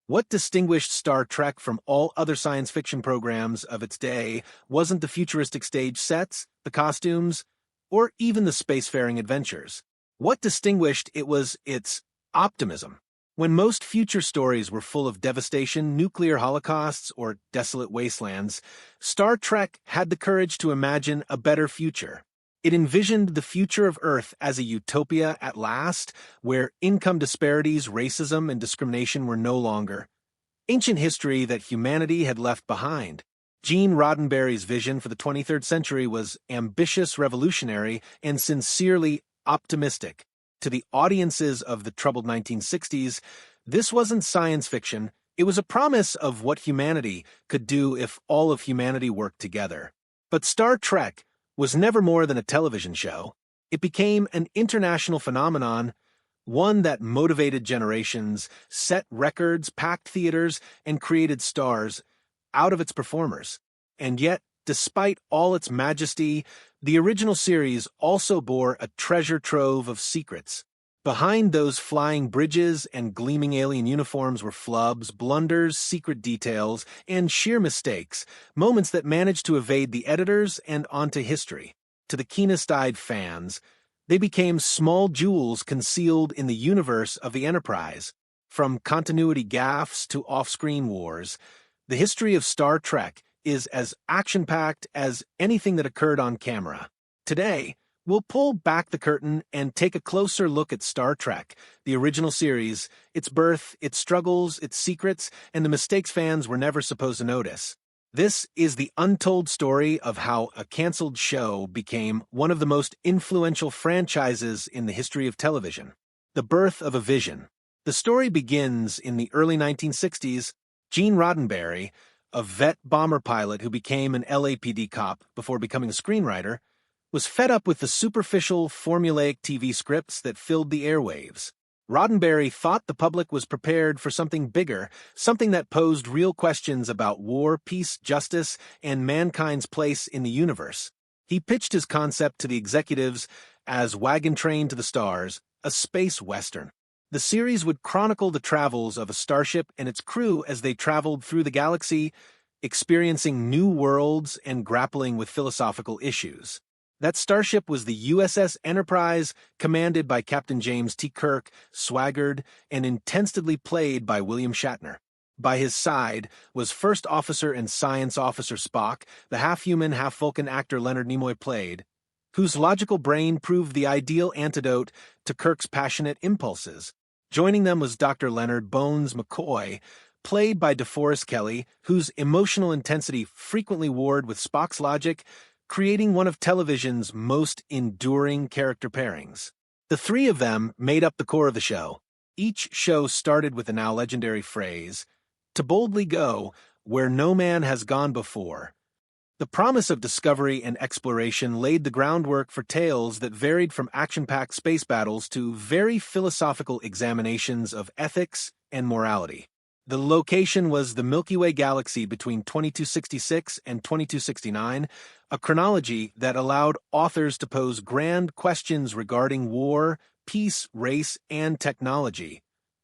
What distinguished Star Trek from all other science fiction programs of its day wasn't the futuristic stage sets, the costumes, or even the spacefaring adventures. What distinguished it was its optimism. When most future stories were full of devastation, nuclear holocausts, or desolate wastelands, Star Trek had the courage to imagine a better future. It envisioned the future of Earth as a utopia at last, where income disparities, racism, and discrimination were no longer ancient history that humanity had left behind. Gene Roddenberry's vision for the 23rd century was ambitious, revolutionary, and sincerely optimistic. To the audiences of the troubled 1960s, this wasn't science fiction, it was a promise of what humanity could do if all of humanity worked together. But Star Trek was never more than a television show. It became an international phenomenon, one that motivated generations, set records, packed theaters, and created stars out of its performers. And yet, despite all its majesty, the original series also bore a treasure trove of secrets. Behind those flying bridges and gleaming alien uniforms were flubs, blunders, secret details, and sheer mistakes, moments that managed to evade the editors and onto history. To the keenest-eyed fans, they became small jewels concealed in the universe of the Enterprise. From continuity gaffes to off-screen wars, the history of Star Trek is as action-packed as anything that occurred on camera. Today, we'll pull back the curtain and take a closer look at Star Trek, the original series, its birth, its struggles, its secrets, and the mistakes fans were never supposed to notice. This is the untold story of how a canceled show became one of the most influential franchises in the history of television. The birth of a vision. The story begins in the early 1960s. Gene Roddenberry, a vet bomber pilot who became an LAPD cop before becoming a screenwriter, was fed up with the superficial, formulaic TV scripts that filled the airwaves. Roddenberry thought the public was prepared for something bigger, something that posed real questions about war, peace, justice, and mankind's place in the universe. He pitched his concept to the executives as Wagon Train to the Stars, a space western. The series would chronicle the travels of a starship and its crew as they traveled through the galaxy, experiencing new worlds and grappling with philosophical issues. That starship was the USS Enterprise, commanded by Captain James T. Kirk, swaggered and intensely played by William Shatner. By his side was First Officer and Science Officer Spock, the half-human, half-Vulcan actor Leonard Nimoy played, whose logical brain proved the ideal antidote to Kirk's passionate impulses. Joining them was Dr. Leonard Bones McCoy, played by DeForest Kelley, whose emotional intensity frequently warred with Spock's logic, creating one of television's most enduring character pairings. The three of them made up the core of the show. Each show started with the now legendary phrase, "To boldly go where no man has gone before." The promise of discovery and exploration laid the groundwork for tales that varied from action-packed space battles to very philosophical examinations of ethics and morality. The location was the Milky Way galaxy between 2266 and 2269, a chronology that allowed authors to pose grand questions regarding war, peace, race, and technology,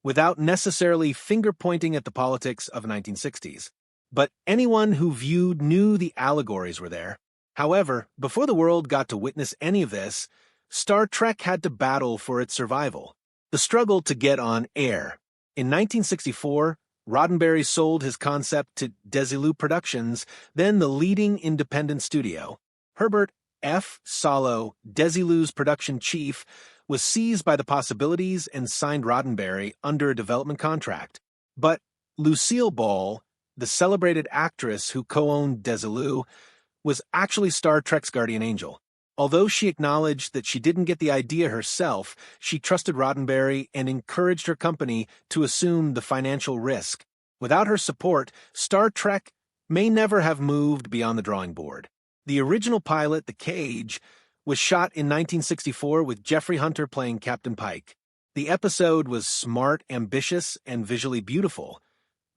without necessarily finger-pointing at the politics of the 1960s. But anyone who viewed knew the allegories were there. However, before the world got to witness any of this, Star Trek had to battle for its survival. The struggle to get on air. In 1964, Roddenberry sold his concept to Desilu Productions, then the leading independent studio. Herbert F. Salo, Desilu's production chief, was seized by the possibilities and signed Roddenberry under a development contract. But Lucille Ball, the celebrated actress who co-owned Desilu, was actually Star Trek's guardian angel. Although she acknowledged that she didn't get the idea herself, she trusted Roddenberry and encouraged her company to assume the financial risk. Without her support, Star Trek may never have moved beyond the drawing board. The original pilot, The Cage, was shot in 1964 with Jeffrey Hunter playing Captain Pike. The episode was smart, ambitious, and visually beautiful.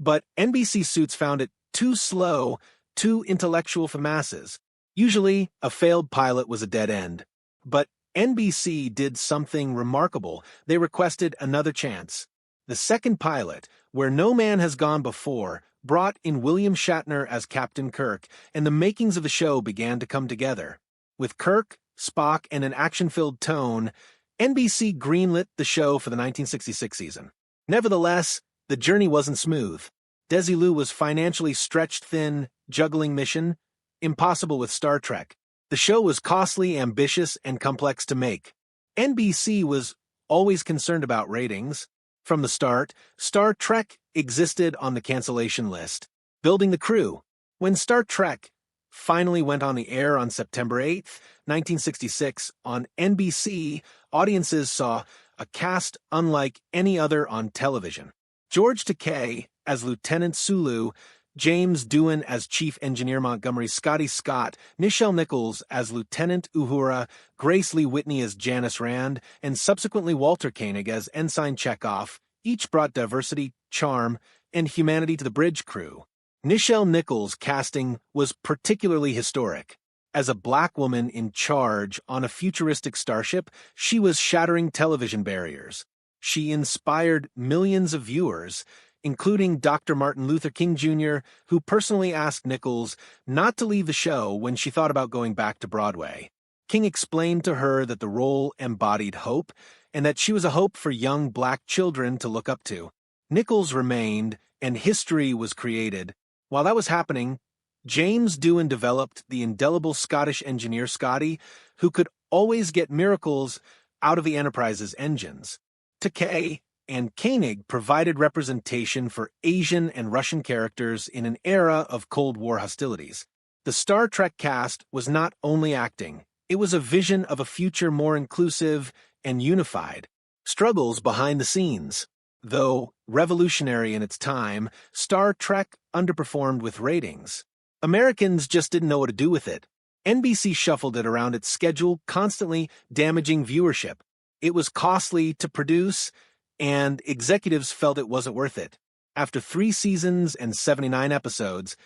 But NBC suits found it too slow, too intellectual for masses. Usually, a failed pilot was a dead end. But NBC did something remarkable. They requested another chance. The second pilot, Where No Man Has Gone Before, brought in William Shatner as Captain Kirk, and the makings of the show began to come together. With Kirk, Spock, and an action-filled tone, NBC greenlit the show for the 1966 season. Nevertheless, the journey wasn't smooth. Desilu was financially stretched thin, juggling mission, impossible with Star Trek. The show was costly, ambitious, and complex to make. NBC was always concerned about ratings. From the start, Star Trek existed on the cancellation list, building the crew. When Star Trek finally went on the air on September 8, 1966, on NBC, audiences saw a cast unlike any other on television. George Takei as Lieutenant Sulu, James Doohan as Chief Engineer Montgomery, Scotty Scott, Nichelle Nichols as Lieutenant Uhura, Grace Lee Whitney as Janice Rand, and subsequently Walter Koenig as Ensign Chekhov, each brought diversity, charm, and humanity to the bridge crew. Nichelle Nichols' casting was particularly historic. As a black woman in charge on a futuristic starship, she was shattering television barriers. She inspired millions of viewers, including Dr. Martin Luther King Jr., who personally asked Nichols not to leave the show when she thought about going back to Broadway. King explained to her that the role embodied hope, and that she was a hope for young black children to look up to. Nichols remained, and history was created. While that was happening, James Doohan developed the indelible Scottish engineer Scotty, who could always get miracles out of the Enterprise's engines. Takei and Koenig provided representation for Asian and Russian characters in an era of Cold War hostilities. The Star Trek cast was not only acting, it was a vision of a future more inclusive and unified. Struggles behind the scenes. Though revolutionary in its time, Star Trek underperformed with ratings. Americans just didn't know what to do with it. NBC shuffled it around its schedule, constantly damaging viewership. It was costly to produce, and executives felt it wasn't worth it. After 3 seasons and 79 episodes,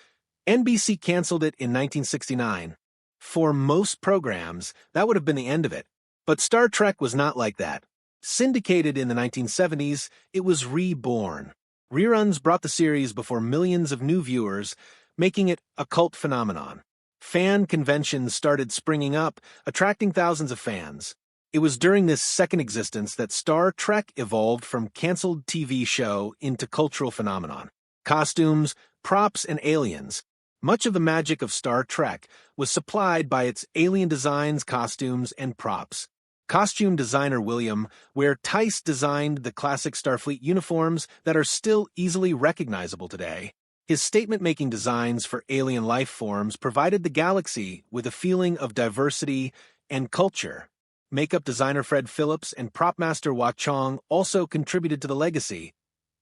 NBC canceled it in 1969. For most programs, that would have been the end of it. But Star Trek was not like that. Syndicated in the 1970s, it was reborn. Reruns brought the series before millions of new viewers, making it a cult phenomenon. Fan conventions started springing up, attracting thousands of fans. It was during this second existence that Star Trek evolved from canceled TV show into cultural phenomenon. Costumes, props, and aliens. Much of the magic of Star Trek was supplied by its alien designs, costumes, and props. Costume designer William Ware Tice designed the classic Starfleet uniforms that are still easily recognizable today. His statement-making designs for alien life forms provided the galaxy with a feeling of diversity and culture. Makeup designer Fred Phillips and prop master Hua Chong also contributed to the legacy.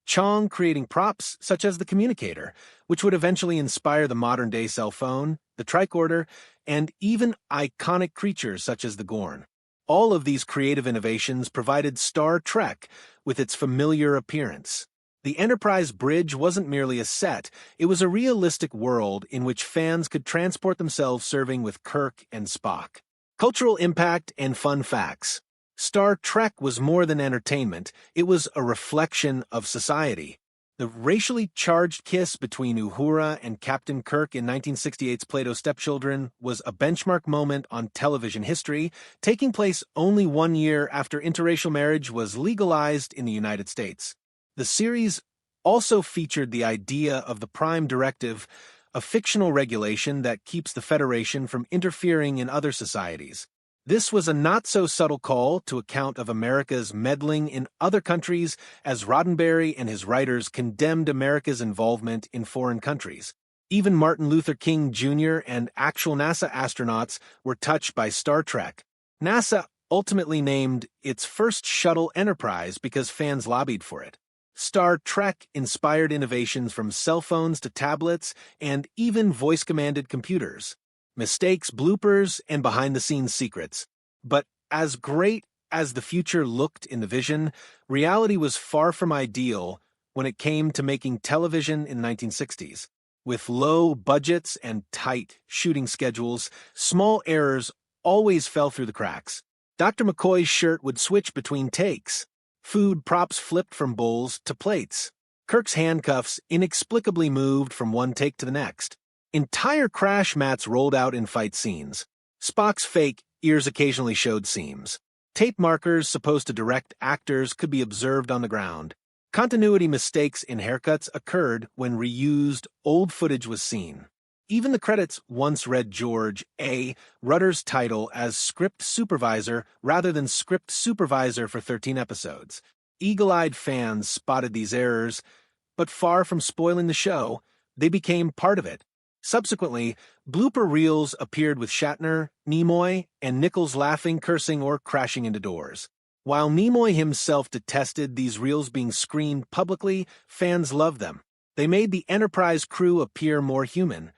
Chong creating props such as the communicator, which would eventually inspire the modern-day cell phone, the tricorder, and even iconic creatures such as the Gorn. All of these creative innovations provided Star Trek with its familiar appearance. The Enterprise bridge wasn't merely a set, it was a realistic world in which fans could transport themselves serving with Kirk and Spock. Cultural impact and fun facts. Star Trek was more than entertainment, it was a reflection of society. The racially charged kiss between Uhura and Captain Kirk in 1968's Plato Stepchildren was a benchmark moment on television history, taking place only 1 year after interracial marriage was legalized in the United States. The series also featured the idea of the Prime Directive, a fictional regulation that keeps the Federation from interfering in other societies. This was a not-so-subtle call to account of America's meddling in other countries as Roddenberry and his writers condemned America's involvement in foreign countries. Even Martin Luther King Jr. and actual NASA astronauts were touched by Star Trek. NASA ultimately named its first shuttle Enterprise because fans lobbied for it. Star Trek inspired innovations from cell phones to tablets and even voice-commanded computers. Mistakes, bloopers, and behind-the-scenes secrets. But as great as the future looked in the vision, reality was far from ideal when it came to making television in the 1960s. With low budgets and tight shooting schedules, small errors always fell through the cracks. Dr. McCoy's shirt would switch between takes. Food props flipped from bowls to plates. Kirk's handcuffs inexplicably moved from one take to the next. Entire crash mats rolled out in fight scenes. Spock's fake ears occasionally showed seams. Tape markers supposed to direct actors could be observed on the ground. Continuity mistakes in haircuts occurred when reused old footage was seen. Even the credits once read George A. Rudder's title as script supervisor rather than script supervisor for 13 episodes. Eagle-eyed fans spotted these errors, but far from spoiling the show, they became part of it. Subsequently, blooper reels appeared with Shatner, Nimoy, and Nichols laughing, cursing, or crashing into doors. While Nimoy himself detested these reels being screened publicly, fans loved them. They made the Enterprise crew appear more human,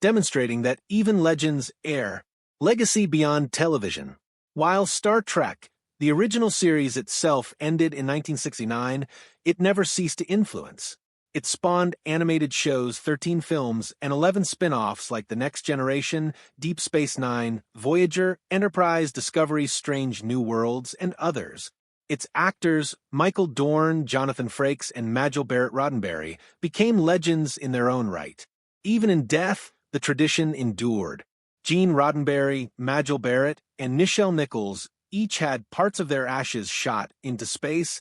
demonstrating that even legends err. Legacy beyond television. While Star Trek, the original series itself, ended in 1969, it never ceased to influence. It spawned animated shows, 13 films, and 11 spin-offs like The Next Generation, Deep Space Nine, Voyager, Enterprise, Discovery, Strange New Worlds, and others. Its actors, Michael Dorn, Jonathan Frakes, and Majel Barrett Roddenberry, became legends in their own right. Even in death, the tradition endured. Gene Roddenberry, Majel Barrett, and Nichelle Nichols each had parts of their ashes shot into space,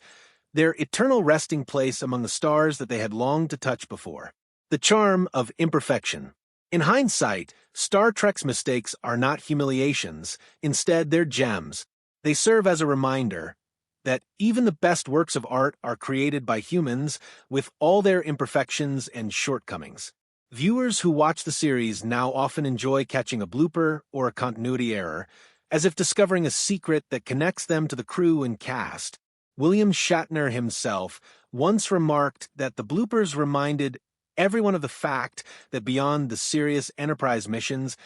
their eternal resting place among the stars that they had longed to touch before. The charm of imperfection. In hindsight, Star Trek's mistakes are not humiliations. Instead, they're gems. They serve as a reminder that even the best works of art are created by humans with all their imperfections and shortcomings. Viewers who watch the series now often enjoy catching a blooper or a continuity error, as if discovering a secret that connects them to the crew and cast. William Shatner himself once remarked that the bloopers reminded everyone of the fact that beyond the serious Enterprise missions,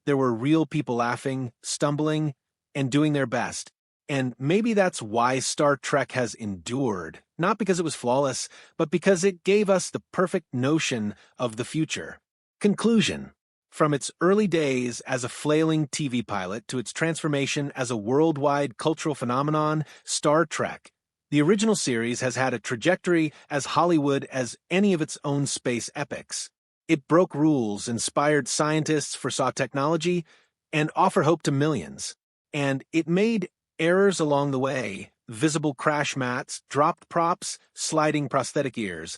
there were real people laughing, stumbling, and doing their best. And maybe that's why Star Trek has endured, not because it was flawless, but because it gave us the perfect notion of the future. Conclusion. From its early days as a flailing TV pilot to its transformation as a worldwide cultural phenomenon, Star Trek, the original series, has had a trajectory as Hollywood as any of its own space epics. It broke rules, inspired scientists, foresaw technology, and offered hope to millions. And it made errors along the way, visible crash mats, dropped props, sliding prosthetic ears,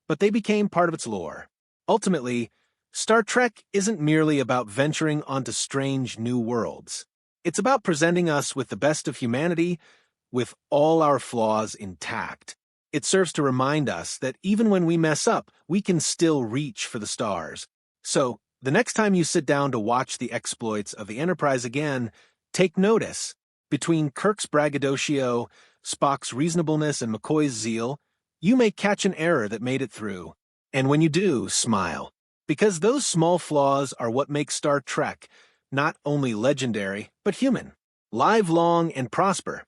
but they became part of its lore. Ultimately, Star Trek isn't merely about venturing onto strange new worlds. It's about presenting us with the best of humanity, with all our flaws intact. It serves to remind us that even when we mess up, we can still reach for the stars. So, the next time you sit down to watch the exploits of the Enterprise again, take notice. Between Kirk's braggadocio, Spock's reasonableness, and McCoy's zeal, you may catch an error that made it through. And when you do, smile. Because those small flaws are what make Star Trek not only legendary, but human. Live long and prosper.